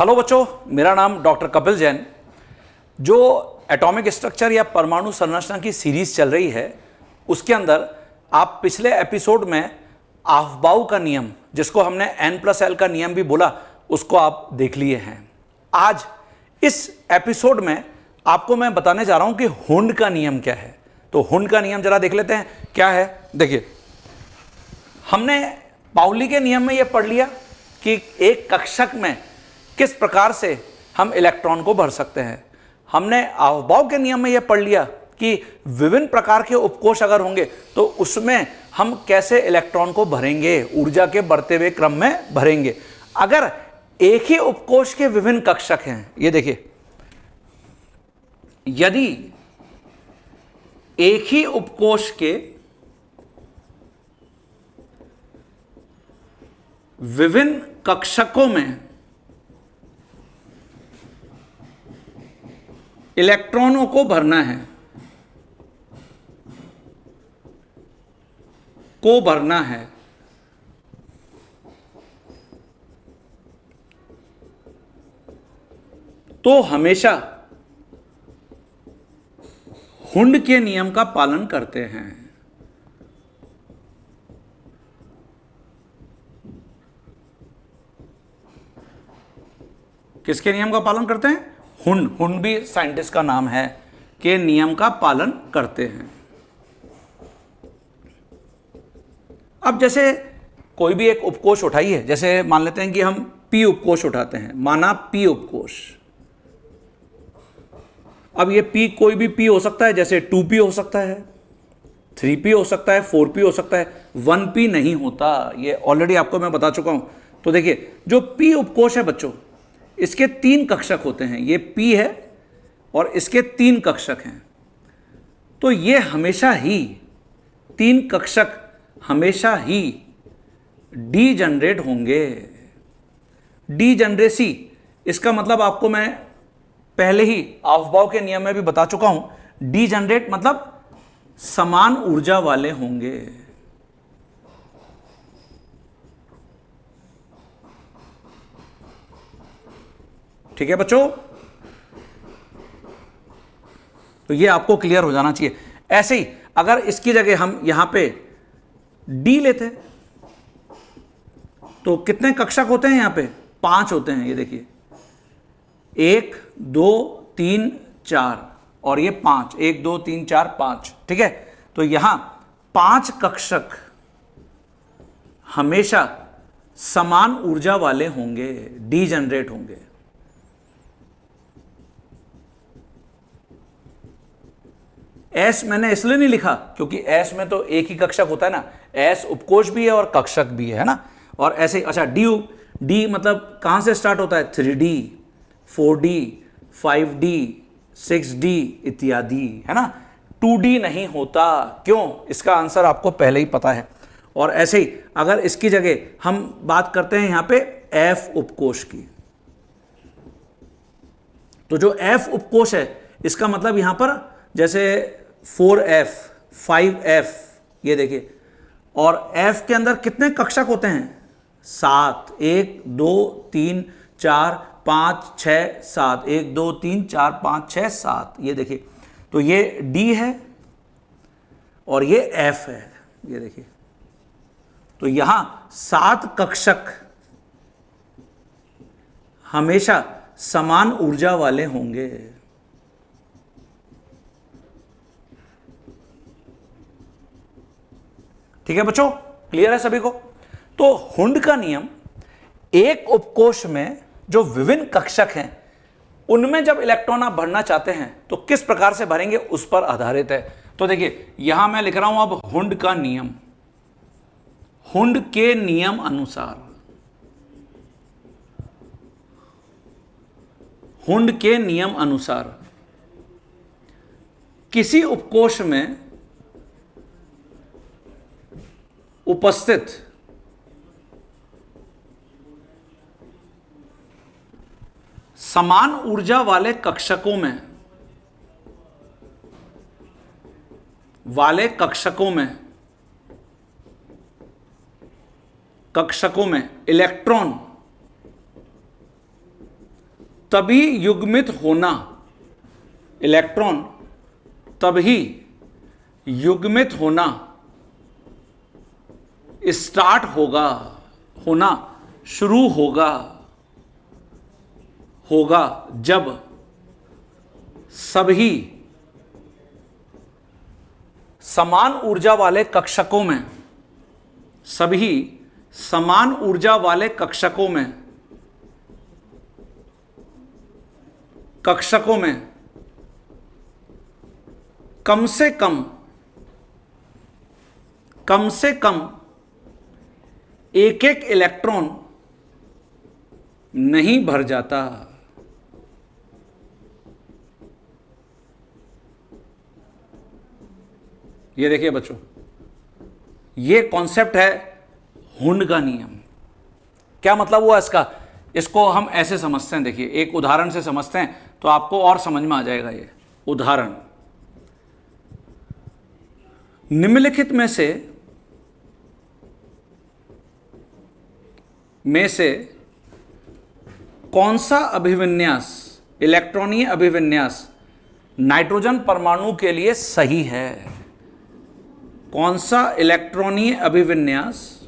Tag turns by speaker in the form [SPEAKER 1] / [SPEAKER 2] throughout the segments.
[SPEAKER 1] Hello बच्चों, मेरा नाम डॉक्टर कपिल जैन। जो एटॉमिक स्ट्रक्चर या परमाणु संरचना की सीरीज चल रही है उसके अंदर आप पिछले एपिसोड में आफबाउ का नियम, जिसको हमने N+L का नियम भी बोला, उसको आप देख लिए हैं। आज इस एपिसोड में आपको मैं बताने जा रहा हूं कि हुंड का नियम क्या है। तो हुंड का नियम जरा देख लेते हैं क्या है। देखिए, हमने पाउली के नियम में यह पढ़ लिया कि एक कक्षक में किस प्रकार से हम इलेक्ट्रॉन को भर सकते हैं। हमने अफबाउ के नियम में यह पढ़ लिया कि विभिन्न प्रकार के उपकोष अगर होंगे तो उसमें हम कैसे इलेक्ट्रॉन को भरेंगे, ऊर्जा के बढ़ते हुए क्रम में भरेंगे। अगर एक ही उपकोष के विभिन्न कक्षक हैं, ये देखिए, यदि एक ही उपकोष के विभिन्न कक्षकों में इलेक्ट्रॉनों को भरना है, तो हमेशा हुंड के नियम का पालन करते हैं। किसके नियम का पालन करते हैं? हुंड भी साइंटिस्ट का नाम है, के नियम का पालन करते हैं। अब जैसे कोई भी एक उपकोष उठाइए, जैसे मान लेते हैं कि हम P उपकोष उठाते हैं, माना P उपकोष। अब ये P कोई भी P हो सकता है, जैसे 2P हो सकता है, 3P हो सकता है, 4P हो सकता है, 1P नहीं होता। ये ऑलरेडी आपको मैं बता चुका हूं। तो देखिए, जो P उपकोष है बच्चों, इसके 3 कक्षक होते हैं। ये P है और इसके 3 कक्षक हैं। तो ये हमेशा ही 3 कक्षक हमेशा ही डीजनरेट होंगे। डीजनरेसी, इसका मतलब आपको मैं पहले ही अफबाउ के नियम में भी बता चुका हूं। डीजनरेट मतलब समान ऊर्जा वाले होंगे। ठीक है बच्चों, तो ये आपको क्लियर हो जाना चाहिए। ऐसे ही अगर इसकी जगह हम यहां पे डी लेते हैं तो कितने कक्षक होते हैं? यहां पे 5 होते हैं। ये देखिए, 1 2 3 4 और ये 5, 1 2 3 4 5। ठीक है, तो यहां 5 कक्षक हमेशा समान ऊर्जा वाले होंगे, डीजनरेट होंगे। एस मैंने इसलिए नहीं लिखा क्योंकि एस में तो एक ही कक्षक होता है ना। एस उपकोष भी है और कक्षक भी है ना। और ऐसे ही अच्छा, डी मतलब कहां से स्टार्ट होता है? 3D, 4D, 5D, 6D इत्यादि, है ना। 2D नहीं होता। क्यों? इसका आंसर आपको पहले ही पता है। और ऐसे ही अगर इसकी जगह हम बात करते हैं यहां पे एफ उपकोष की, तो जो एफ उपकोष है इसका मतलब यहां पर जैसे 4F, 5F, ये देखिए, और F के अंदर कितने कक्षक होते हैं? 7, 1 2 3 4 5 6 7, 1 2 3 4 5 6 7। ये देखिए, तो ये D है और ये F है। ये देखिए, तो यहां 7 कक्षक हमेशा समान ऊर्जा वाले होंगे। ठीक है बच्चों, क्लियर है सभी को? तो हुंड का नियम एक उपकोष में जो विभिन्न कक्षक हैं उनमें जब इलेक्ट्रॉन आप भरना चाहते हैं तो किस प्रकार से भरेंगे उस पर आधारित है। तो देखिए, यहां मैं लिख रहा हूं अब हुंड का नियम। हुंड के नियम अनुसार, हुंड के नियम अनुसार किसी उपकोष में उपस्थित समान ऊर्जा वाले कक्षकों में इलेक्ट्रॉन तभी युग्मित होना, इलेक्ट्रॉन तभी युग्मित होना स्टार्ट होगा, होना शुरू होगा जब सभी समान ऊर्जा वाले कक्षकों में, सभी समान ऊर्जा वाले कक्षकों में कम से कम एक एक इलेक्ट्रॉन नहीं भर जाता। ये देखिए बच्चों, ये कॉन्सेप्ट है हुंड का नियम। क्या मतलब हुआ इसका? इसको हम ऐसे समझते हैं, देखिए एक उदाहरण से समझते हैं तो आपको और समझ में आ जाएगा। ये उदाहरण, निम्नलिखित में से कौन सा अभिविन्यास, इलेक्ट्रॉनीय अभिविन्यास नाइट्रोजन परमाणु के लिए सही है? कौन सा इलेक्ट्रॉनीय अभिविन्यास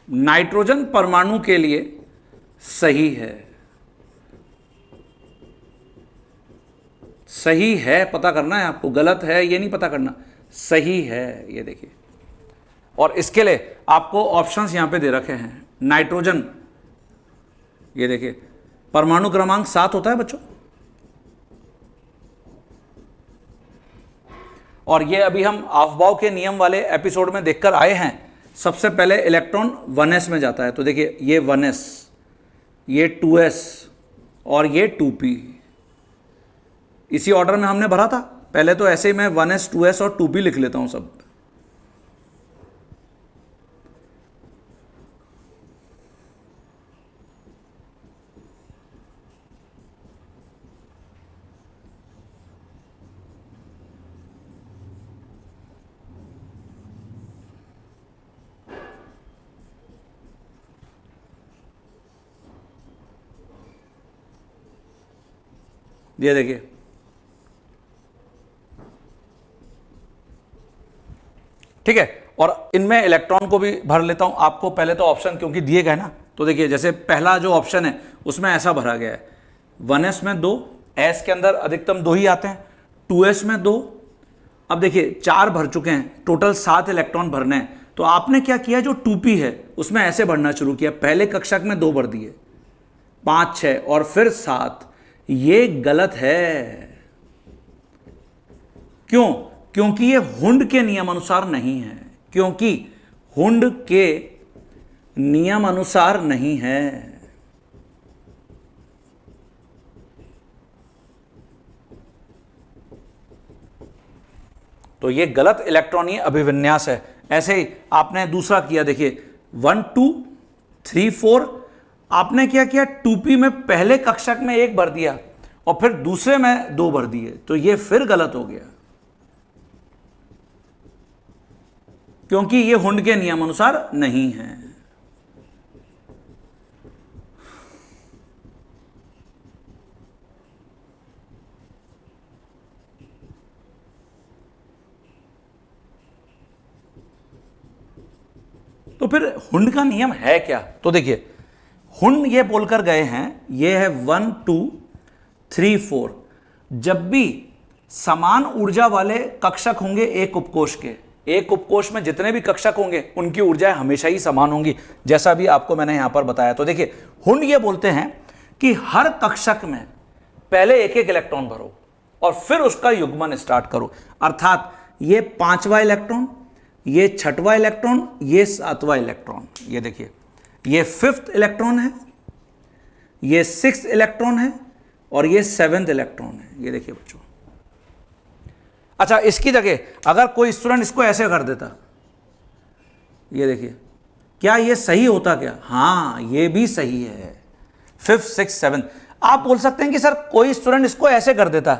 [SPEAKER 1] नाइट्रोजन परमाणु के लिए सही है? सही है पता करना है आपको, गलत है ये नहीं पता करना, सही है। ये देखिए, और इसके लिए आपको ऑप्शंस यहां पे दे रखे हैं। नाइट्रोजन, ये देखिए परमाणु क्रमांक 7 होता है बच्चों, और ये अभी हम अफबाउ के नियम वाले एपिसोड में देखकर आए हैं। सबसे पहले इलेक्ट्रॉन 1s में जाता है, तो देखिए ये 1s, ये 2s और ये 2p, इसी ऑर्डर में हमने भरा था। पहले तो ऐसे ही मैं 1s 2s और 2p लिख लेता हूं सब। ये देखिए, ठीक है, और इनमें इलेक्ट्रॉन को भी भर लेता हूं। आपको पहले तो ऑप्शन क्योंकि दिए गए ना, तो देखिए जैसे पहला जो ऑप्शन है उसमें ऐसा भरा गया है, 1s में 2, s के अंदर अधिकतम 2 ही आते हैं, 2s में 2। अब देखिए 4 भर चुके हैं, टोटल 7 इलेक्ट्रॉन भरने हैं। तो आपने क्या किया, जो 2p है उसमें ऐसे भरना शुरू किया, पहले कक्षक में 2 भर दिए, 5 6 और फिर 7। ये गलत है। क्यों? क्योंकि ये हुंड के नियम अनुसार नहीं है, क्योंकि हुंड के नियम अनुसार नहीं है। तो ये गलत इलेक्ट्रॉनीय अभिविन्यास है। ऐसे ही आपने दूसरा किया, देखिए 1 2 3 4, आपने क्या किया, 2p में पहले कक्षक में 1 भर दिया और फिर दूसरे में 2 भर दिए, तो ये फिर गलत हो गया, क्योंकि ये हुंड के नियम अनुसार नहीं है। तो फिर हुंड का नियम है क्या? तो देखिए, हुंड ये बोलकर गए हैं, ये है 1 2 3 4, जब भी समान ऊर्जा वाले कक्षक होंगे एक उपकोष के, एक उपकोष में जितने भी कक्षक होंगे उनकी ऊर्जाएं हमेशा ही समान होंगी, जैसा भी आपको मैंने यहां पर बताया। तो देखिए, हुंड ये बोलते हैं कि हर कक्षक में पहले एक एक इलेक्ट्रॉन भरो और फिर उसका युग्मन स्टार्ट करो। अर्थात ये 5वां इलेक्ट्रॉन, ये 6वां इलेक्ट्रॉन, ये 7वां इलेक्ट्रॉन, ये देखिए ये 5th इलेक्ट्रॉन है, ये 6th इलेक्ट्रॉन है और ये 7th इलेक्ट्रॉन है। ये देखिए बच्चों, अच्छा इसकी जगह अगर कोई स्टूडेंट इसको ऐसे कर देता, ये देखिए, क्या ये सही होता क्या? हाँ, ये भी सही है, 5th 6th 7th। आप बोल सकते हैं कि सर कोई स्टूडेंट इसको ऐसे कर देता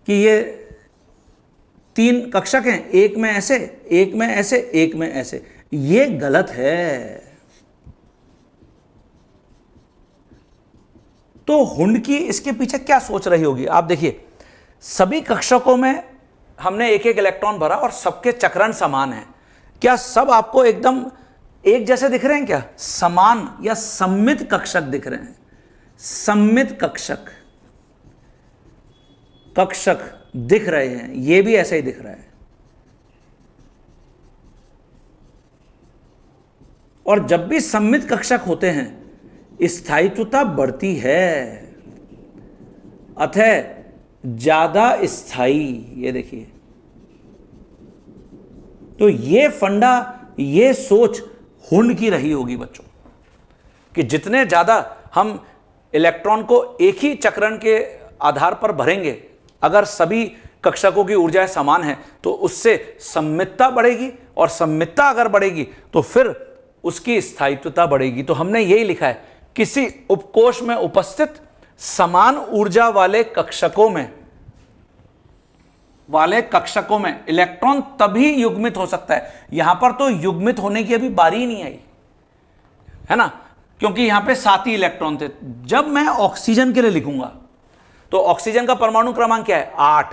[SPEAKER 1] कि ये 3 कक्षक हैं, एक में ऐसे, एक में ऐसे, एक में ऐसे, ये गलत है। तो हुंडकी इसके पीछे क्या सोच रही होगी? आप देखिए, सभी कक्षकों में हमने एक एक इलेक्ट्रॉन भरा और सबके चक्रण समान है। क्या सब आपको एकदम एक जैसे दिख रहे हैं? क्या समान या सममित कक्षक दिख रहे हैं? सममित कक्षक दिख रहे हैं, ये भी ऐसे ही दिख रहा है। और जब भी सममित कक्षक होते हैं स्थायित्वता बढ़ती है, अतः ज्यादा स्थायी। ये देखिए, तो ये फंडा, ये सोच हुंड की रही होगी बच्चों, कि जितने ज्यादा हम इलेक्ट्रॉन को एक ही चक्रण के आधार पर भरेंगे, अगर सभी कक्षकों की ऊर्जाएं समान है तो उससे सममितता बढ़ेगी, और सममितता अगर बढ़ेगी तो फिर उसकी स्थायित्वता बढ़ेगी। तो हमने यही लिखा है, किसी उपकोष में उपस्थित समान ऊर्जा वाले कक्षकों में इलेक्ट्रॉन तभी युग्मित हो सकता है। यहां पर तो युग्मित होने की अभी बारी ही नहीं आई है ना, क्योंकि यहां पे 7 ही इलेक्ट्रॉन थे। जब मैं ऑक्सीजन के लिए लिखूंगा तो ऑक्सीजन का परमाणु क्रमांक क्या है? 8।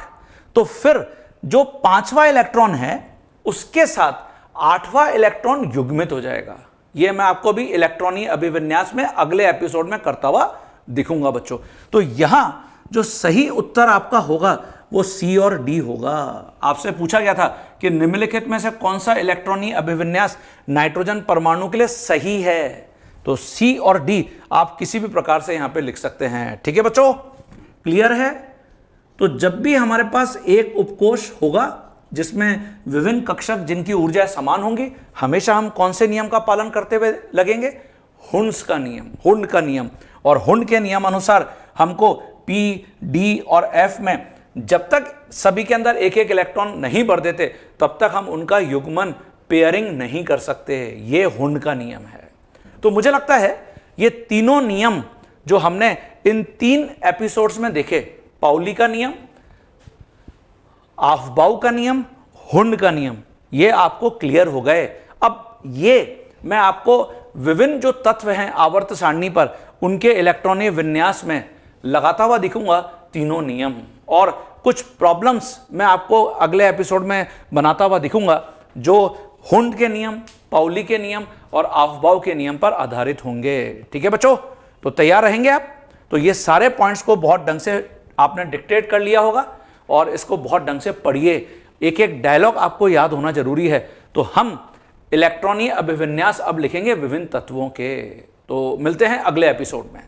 [SPEAKER 1] तो फिर जो 5वां इलेक्ट्रॉन है उसके साथ 8वां इलेक्ट्रॉन युग्मित हो जाएगा। यह मैं आपको भी इलेक्ट्रॉनीय अभिविन्यास में अगले एपिसोड में करता हुआ दिखूंगा बच्चों। तो यहां जो सही उत्तर आपका होगा वो सी और डी होगा। आपसे पूछा गया था कि निम्नलिखित में से कौन सा इलेक्ट्रॉनीय अभिविन्यास नाइट्रोजन परमाणु के लिए सही है? तो सी और डी आप किसी भी प्रकार से यहां पे लिख सकते हैं। ठीक है बच्चों, क्लियर है? तो जब भी हमारे पास एक उपकोष होगा जिसमें विभिन्न कक्षक जिनकी ऊर्जा समान होंगी, हमेशा हम कौन से नियम का पालन करते हुए लगेंगे? हुंड्स का नियम, हुंड का नियम। और हुंड के नियम अनुसार हमको पी, डी और एफ में जब तक सभी के अंदर एक एक इलेक्ट्रॉन नहीं भर देते तब तक हम उनका युग्मन, पेयरिंग नहीं कर सकते। ये हुंड का नियम है। तो मुझे लगता है ये तीनों नियम जो हमने इन 3 एपिसोड्स में देखे, पाउली का नियम, आफबाउ का नियम, हुंड का नियम, ये आपको क्लियर हो गए। अब ये मैं आपको विभिन्न जो तत्व हैं आवर्त सारणी पर, उनके इलेक्ट्रॉनीय विन्यास में लगाता हुआ दिखूंगा तीनों नियम, और कुछ प्रॉब्लम्स मैं आपको अगले एपिसोड में बनाता हुआ दिखूंगा जो हुंड के नियम, पाउली के नियम और आफबाउ के नियम पर आधारित होंगे। ठीक है बच्चों, तो तैयार रहेंगे आप? तो ये सारे पॉइंट्स को बहुत ढंग से आपने डिक्टेट कर लिया होगा और इसको बहुत ढंग से पढ़िए। एक एक डायलॉग आपको याद होना जरूरी है। तो हम इलेक्ट्रॉनीय अभिविन्यास अब लिखेंगे विभिन्न तत्वों के। तो मिलते हैं अगले एपिसोड में।